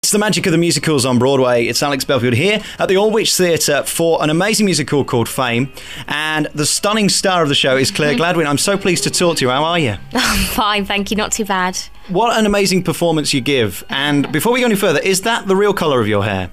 It's the magic of the musicals on Broadway. It's Alex Belfield here at the Old Witch Theatre for an amazing musical called Fame. And the stunning star of the show is Clare Gladwin. I'm so pleased to talk to you. How are you? I'm fine, thank you. Not too bad. What an amazing performance you give. And before we go any further, is that the real colour of your hair?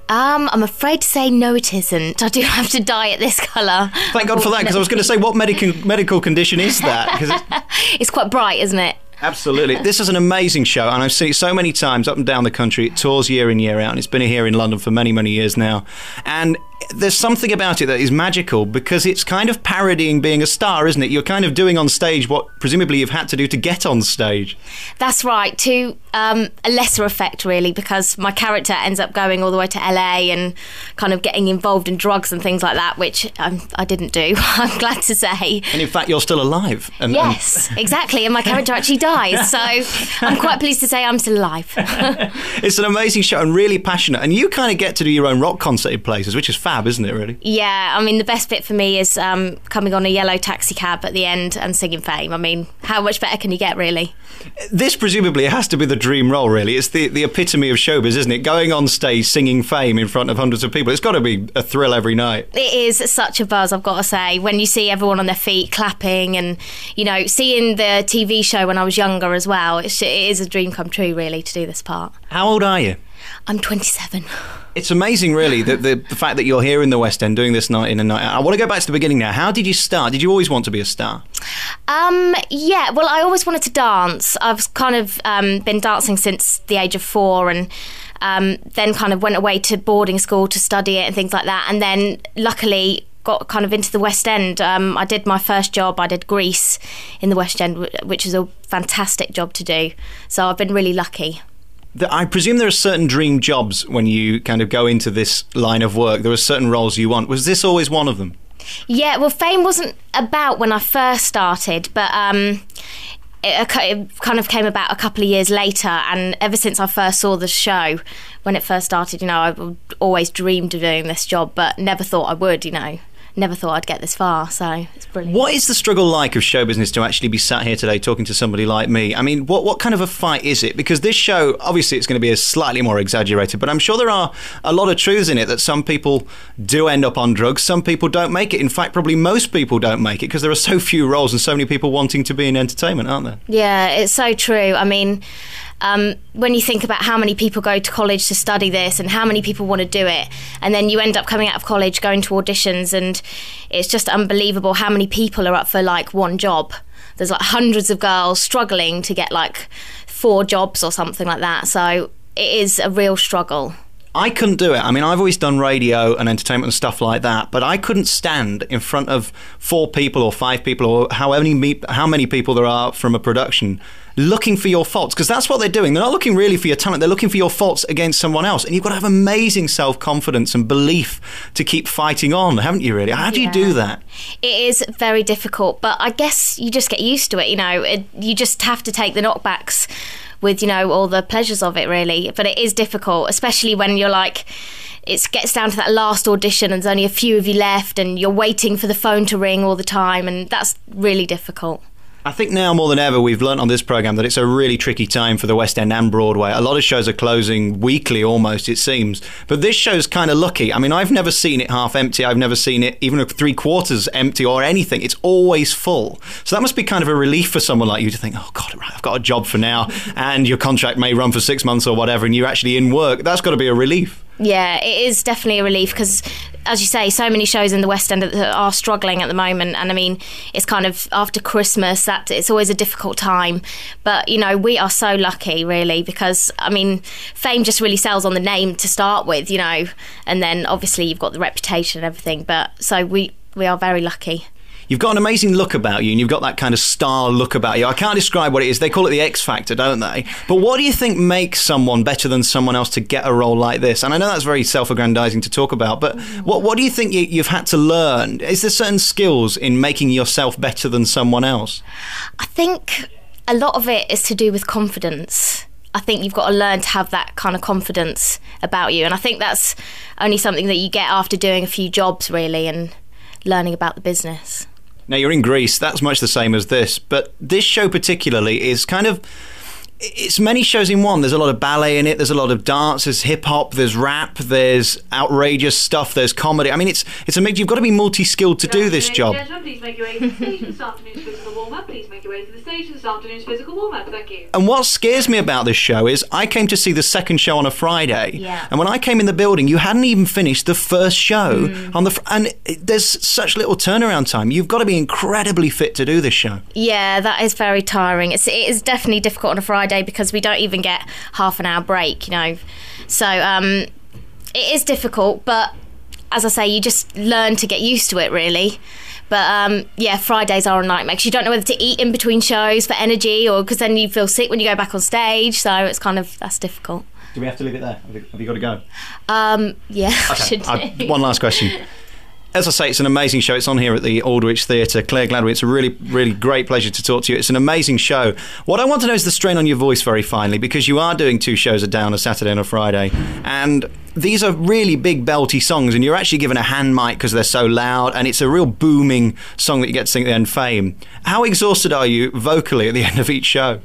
I'm afraid to say no, it isn't. I do have to dye it this colour. Thank God for that, because I was going to say, what medical condition is that? 'Cause it's quite bright, isn't it? Absolutely. This is an amazing show, and I've seen it so many times up and down the country. It tours year in, year out, and it's been here in London for many, many years now. And there's something about it that is magical, because it's kind of parodying being a star, isn't it? You're kind of doing on stage what presumably you've had to do to get on stage. That's right, to a lesser effect, really, because my character ends up going all the way to LA and kind of getting involved in drugs and things like that, which I didn't do, I'm glad to say. And in fact, you're still alive. Yes, exactly, and my character actually dies, so I'm quite pleased to say I'm still alive. It's an amazing show and really passionate, and you kind of get to do your own rock concert in places, which is fab, isn't it, really? Yeah, I mean, the best bit for me is coming on a yellow taxi cab at the end and singing Fame. I mean, how much better can you get, really? This presumably has to be the dream role, really. It's the epitome of showbiz, isn't it? Going on stage singing Fame in front of hundreds of people. It's got to be a thrill every night. It is such a buzz, I've got to say, when you see everyone on their feet clapping and, you know, seeing the TV show when I was younger as well. It is a dream come true, really, to do this part. How old are you? I'm 27. It's amazing, really, the fact that you're here in the West End doing this night in and night out. I want to go back to the beginning now. How did you start? Did you always want to be a star? Yeah, well, I always wanted to dance. I've kind of been dancing since the age of 4, and then kind of went away to boarding school to study it and things like that. And then luckily got kind of into the West End. I did my first job, I did Grease in the West End, which is a fantastic job to do. So I've been really lucky. I presume there are certain dream jobs when you kind of go into this line of work. There are certain roles you want. Was this always one of them? Yeah, well, Fame wasn't about when I first started, but it kind of came about a couple of years later, and ever since I first saw the show, when it first started, you know, I always dreamed of doing this job, but never thought I would, you know. Never thought I'd get this far, so it's brilliant. What is the struggle like of show business to actually be sat here today talking to somebody like me? I mean, what kind of a fight is it? Because this show, obviously it's going to be slightly more exaggerated, but I'm sure there are a lot of truths in it, that some people do end up on drugs, some people don't make it. In fact, probably most people don't make it, because there are so few roles and so many people wanting to be in entertainment, aren't there? Yeah, it's so true. I mean, when you think about how many people go to college to study this and how many people want to do it, and then you end up coming out of college, going to auditions, and it's just unbelievable how many people are up for like one job. There's like hundreds of girls struggling to get like 4 jobs or something like that, so it is a real struggle. I couldn't do it. I mean, I've always done radio and entertainment and stuff like that, but I couldn't stand in front of 4 people or 5 people or how many people there are from a production looking for your faults, because that's what they're doing. They're not looking really for your talent, they're looking for your faults against someone else, and you've got to have amazing self-confidence and belief to keep fighting on, haven't you, really? How do you do that? It is very difficult, but I guess you just get used to it, you know. You just have to take the knockbacks with, you know, all the pleasures of it, really. But it is difficult, especially when you're like, it gets down to that last audition and there's only a few of you left and you're waiting for the phone to ring all the time, and that's really difficult. I think now more than ever we've learnt on this programme that it's a really tricky time for the West End and Broadway. A lot of shows are closing weekly almost, it seems. But this show's kind of lucky. I mean, I've never seen it half empty. I've never seen it even 3/4 empty or anything. It's always full. So that must be kind of a relief for someone like you to think, oh God, right, I've got a job for now, and your contract may run for 6 months or whatever, and you're actually in work. That's got to be a relief. Yeah, it is definitely a relief, because, as you say, so many shows in the West End that are struggling at the moment, and I mean, it's kind of after Christmas that it's always a difficult time. But, you know, we are so lucky, really, because, I mean, Fame just really sells on the name to start with, you know, and then obviously you've got the reputation and everything, but so we are very lucky. You've got an amazing look about you, and you've got that kind of star look about you. I can't describe what it is. They call it the X Factor, don't they? But what do you think makes someone better than someone else to get a role like this? And I know that's very self-aggrandizing to talk about, but what do you think you've had to learn? Is there certain skills in making yourself better than someone else? I think a lot of it is to do with confidence. I think you've got to learn to have that kind of confidence about you. And I think that's only something that you get after doing a few jobs, really, and learning about the business. Now, you're in Greece, that's much the same as this, but this show particularly is kind of, it's many shows in one. There's a lot of ballet in it. There's a lot of dance. There's hip hop. There's rap. There's outrageous stuff. There's comedy. I mean, it's a mix. You've got to be multi-skilled to do this job. Please make your way to the stage for this afternoon's physical warm-up. Please make your way to the stage for this afternoon's physical warm-up. Thank you. And what scares me about this show is I came to see the second show on a Friday. Yeah. And when I came in the building, you hadn't even finished the first show on the and there's such little turnaround time. You've got to be incredibly fit to do this show. Yeah, that is very tiring. It is definitely difficult on a Friday because we don't even get half an hour break, you know. So it is difficult, but as I say, you just learn to get used to it, really. But yeah, Fridays are a nightmare because you don't know whether to eat in between shows for energy, or because then you feel sick when you go back on stage. So it's that's difficult. Do we have to leave it there? Have you got to go? Yeah, okay. One last question. As I say, it's an amazing show. It's on here at the Aldwych Theatre. Clare Gladwin, it's a really, really great pleasure to talk to you. It's an amazing show. What I want to know is the strain on your voice very finely, because you are doing 2 shows a day on a Saturday and a Friday. And these are really big, belty songs, and you're actually given a hand mic because they're so loud, and it's a real booming song that you get to sing at the end, Fame. How exhausted are you vocally at the end of each show?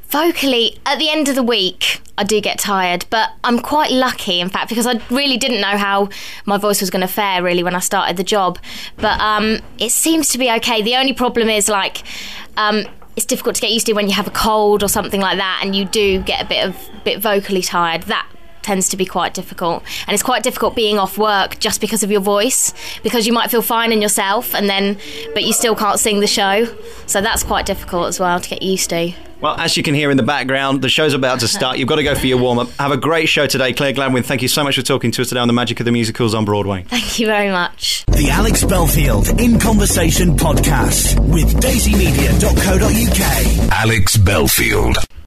Vocally, at the end of the week, I do get tired, but I'm quite lucky, in fact, because I really didn't know how my voice was going to fare, really, when I started the job. But it seems to be okay. The only problem is, like, it's difficult to get used to when you have a cold or something like that, and you do get a bit vocally tired. That tends to be quite difficult, and it's quite difficult being off work just because of your voice, because you might feel fine in yourself but you still can't sing the show, so that's quite difficult as well to get used to. Well, as you can hear in the background, the show's about to start. You've got to go for your warm-up. Have a great show today. Clare Gladwin, thank you so much for talking to us today on The Magic of the Musicals on Broadway. Thank you very much. The Alex Belfield In Conversation podcast with daisymedia.co.uk. Alex Belfield.